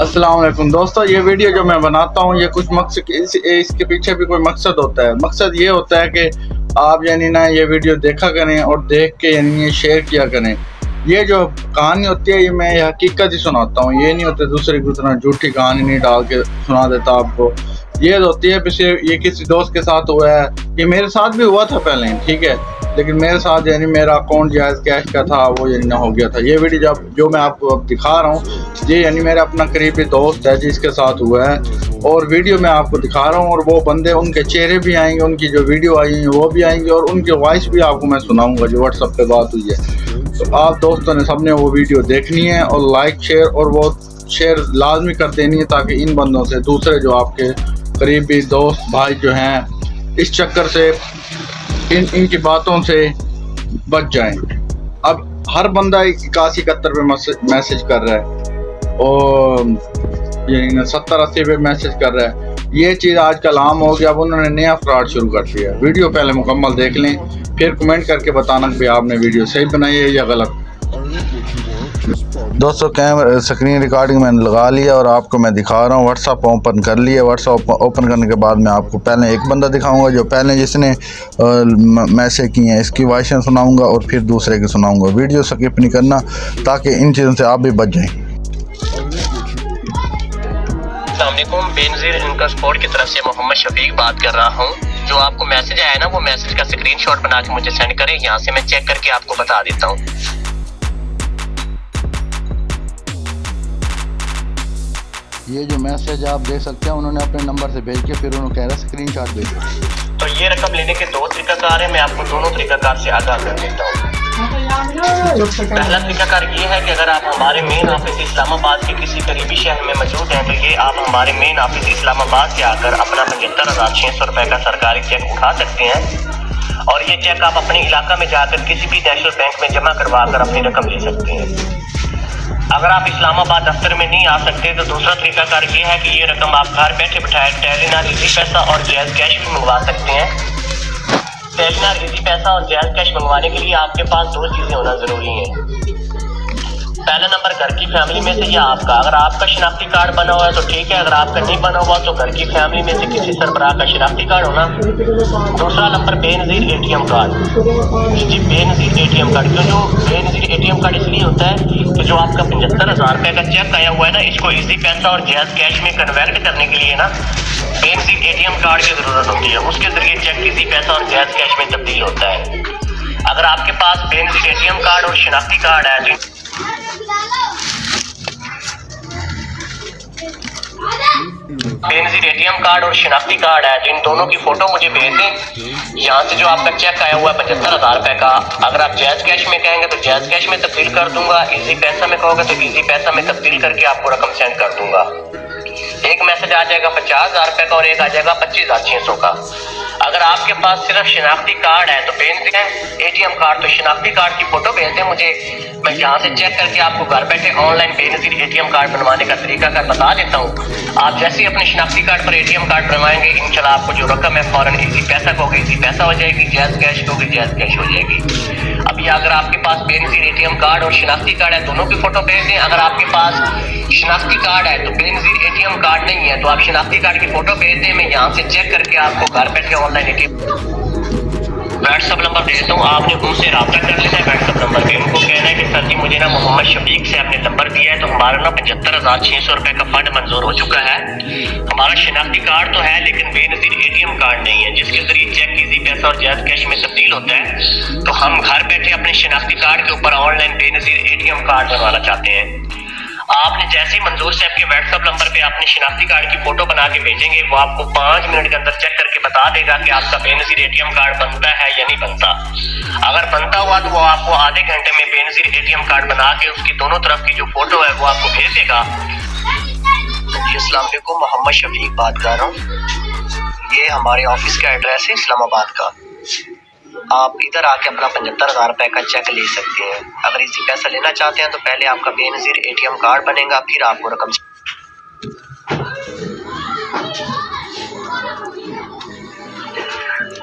अस्सलाम वालेकुम दोस्तों, ये वीडियो जो मैं बनाता हूँ ये कुछ मकसद इसके पीछे भी कोई मकसद होता है। मकसद ये होता है कि आप यानी ना ये वीडियो देखा करें और देख के यानी ये शेयर किया करें। ये जो कहानी होती है ये मैं ये हकीकत ही सुनाता हूँ, ये नहीं होता दूसरे की तरह झूठी कहानी नहीं डाल के सुना देता आपको। ये होती है पिछले ये किसी दोस्त के साथ हुआ है, ये मेरे साथ भी हुआ था पहले, ठीक है, लेकिन मेरे साथ यानी मेरा अकाउंट जायज़ कैश का था वो यानी ना हो गया था। ये वीडियो जो मैं आपको अब दिखा रहा हूँ ये यानी मेरा अपना करीबी दोस्त है जिसके साथ हुआ है, और वीडियो मैं आपको दिखा रहा हूँ। और वो बंदे उनके चेहरे भी आएंगे, उनकी जो वीडियो आई है वो भी आएंगे, और उनकी वॉइस भी आपको मैं सुनाऊंगा जो व्हाट्सएप पे बात हुई है। तो आप दोस्तों ने सबने वो वीडियो देखनी है और लाइक शेयर और वो शेयर लाजमी कर देनी है, ताकि इन बंदों से दूसरे जो आपके करीबी दोस्त भाई जो हैं इस चक्कर से इनकी बातों से बच जाएं। अब हर बंदा 81-71 पे मैसेज कर रहा है और 70-80 पे मैसेज कर रहा है। ये चीज़ आजकल आम हो गया। अब उन्होंने नया फ्रॉड शुरू कर दिया। वीडियो पहले मुकम्मल देख लें, फिर कमेंट करके बताना कि आपने वीडियो सही बनाई है या गलत। दोस्तों कैमरा स्क्रीन रिकॉर्डिंग मैंने लगा लिया और आपको मैं दिखा रहा हूँ। व्हाट्सअप ओपन कर लिया। व्हाट्सअप ओपन करने के बाद मैं आपको पहले एक बंदा दिखाऊंगा जो पहले जिसने मैसेज किए हैं, इसकी वॉइस सुनाऊंगा और फिर दूसरे की सुनाऊंगा। वीडियो स्किप नहीं करना ताकि इन चीज़ों से आप भी बच जाएं। अस्सलामुअलैकुम, बेनज़ीर इनका स्पोर्ट की तरफ से मोहम्मद शफीक बात कर रहा हूँ। जो आपको मैसेज आया ना वो मैसेज का स्क्रीनशॉट बना के मुझे सेंड करें, यहाँ से मैं चेक करके आपको बता देता हूँ। ये जो मैसेज आप देख सकते हैं उन्होंने अपने नंबर से भेज के फिर उन्होंने कह रहा स्क्रीनशॉट भेजो। तो ये रकम लेने के दो तरीकाकार है, मैं आपको दोनों तरीकाकार से आगाह कर देता हूँ। पहला तरीकाकार ये है कि अगर आप हमारे मेन ऑफिस इस्लामाबाद के किसी करीबी शहर में मौजूद हैं तो ये आप हमारे मेन ऑफिस इस्लामाबाद से आकर अपना 75,600 रुपए का सरकारी चेक उठा सकते हैं, और ये चेक आप अपने इलाका में जाकर किसी भी नेशनल बैंक में जमा करवा कर अपनी रकम ले सकते हैं। अगर आप इस्लामाबाद दफ्तर में नहीं आ सकते तो दूसरा तरीकाकार ये है कि ये रकम आप घर बैठे बिठाए टेलीनार इजी पैसा और जायज़ कैश भी मंगवा सकते हैं। टेलीनार इजी पैसा और जायज़ कैश मंगवाने के लिए आपके पास दो चीज़ें होना ज़रूरी है। पहला नंबर घर की फैमिली में से या आपका, अगर आपका शनाख्ती कार्ड बना हुआ है तो ठीक है, अगर आपका नहीं बना हुआ तो घर की फैमिली में से किसी सरबराह का शनाख्ती कार्ड होना। दूसरा नंबर बेनज़ीर एटीएम कार्ड। जी बेनज़ीर एटीएम कार्ड, क्यों जो बेनज़ीर एटीएम कार्ड इसलिए होता है कि जो आपका 75,000 रुपये का चेक आया हुआ है ना, इसको इजी पैसा और जायज़ कैश में कन्वर्ट करने के लिए ना बेनज़ीर एटीएम कार्ड की ज़रूरत होती है। उसके जरिए चेक इजी पैसा और जायज़ कैश में तब्दील होता है। अगर आपके पास बेनज़ीर एटीएम कार्ड और शनाख्ती कार्ड है तो बेनज़ीर एटीएम कार्ड और शनाख्ती कार्ड है तो इन दोनों की फोटो मुझे भेज दें। यहाँ से जो आपका चेक आया हुआ है 75,000 रुपये का, अगर आप जायज़ कैश में कहेंगे तो जायज़ कैश में तब्दील कर दूंगा, इजी पैसा में कहोगे तो इजी पैसा में तब्दील करके आपको रकम सेंड कर दूंगा। एक मैसेज आ जाएगा 50,000 रुपये का और एक आ जाएगा 25,600 का। अगर आपके पास सिर्फ शनाख्ती कार्ड है तो बेनज़ीर एटीएम कार्ड तो शनाख्ती कार्ड की फोटो भेज दें मुझे, मैं यहाँ से चेक करके आपको घर बैठे ऑनलाइन बेनज़ीर एटीएम कार्ड बनवाने का तरीका कर बता देता हूँ। आप जैसे ही अपने शनाख्ती कार्ड पर एटीएम कार्ड बनवाएंगे इंशाल्लाह आपको जो रकम है फौरन इजी पैसा कहोगे इजी पैसा हो जाएगी, जायज़ कैश कहोगे जायज़ कैश हो जाएगी। अभी अगर आपके पास बेनज़ीर एटीएम कार्ड और शनाख्ती कार्ड है दोनों की फोटो भेज दें। अगर आपके पास शनाख्ती कार्ड है तो बेनज़ीर एटीएम कार्ड नहीं है तो आप शनाख्ती कार्ड की फोटो भेज दें, मैं यहाँ से चेक करके आपको घर बैठे ऑनलाइन एटीएम व्हाट्सअप नंबर दे देता हूँ, आपने उनसे रब्ता कर लेना है। व्हाट्सअप नंबर पे उनको कहना है कि सर जी मुझे ना मोहम्मद शफीक से आपने नंबर दिया है तो हमारा ना 75,600 रुपये का फंड मंजूर हो चुका है। हमारा शनाख्ती कार्ड तो है लेकिन बेनज़ीर एटीएम कार्ड नहीं है जिसके जरिए चेक इजी पैसा और जायज़ कैश में तब्दील होता है। तो हम घर बैठे अपने शनाख्ती कार्ड के ऊपर ऑनलाइन बेनज़ीर एटीएम कार्ड बनवाना चाहते हैं। आपने जैसे ही मंजूर साहब के व्हाट्सएप नंबर पे अपने शनाख्ती कार्ड की फोटो बना के भेजेंगे वो आपको 5 मिनट के अंदर चेक करके बता देगा कि आपका बेनज़ीर एटीएम कार्ड बनता है या नहीं बनता। अगर बनता हुआ तो वो आपको आधे घंटे में बेनज़ीर एटीएम कार्ड बना के उसकी दोनों तरफ की जो फोटो है वो आपको भेज देगा। अस्सलाम वालेकुम, मोहम्मद शफीक बात कर रहा हूँ। ये हमारे ऑफिस का एड्रेस है इस्लामाबाद का। आप इधर आके अपना 75,000 रुपये का चेक ले सकते हैं। अगर इसी पैसा लेना चाहते हैं तो पहले आपका बेनज़ीर एटीएम कार्ड बनेगा, फिर आपको रकम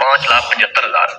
5,75,000،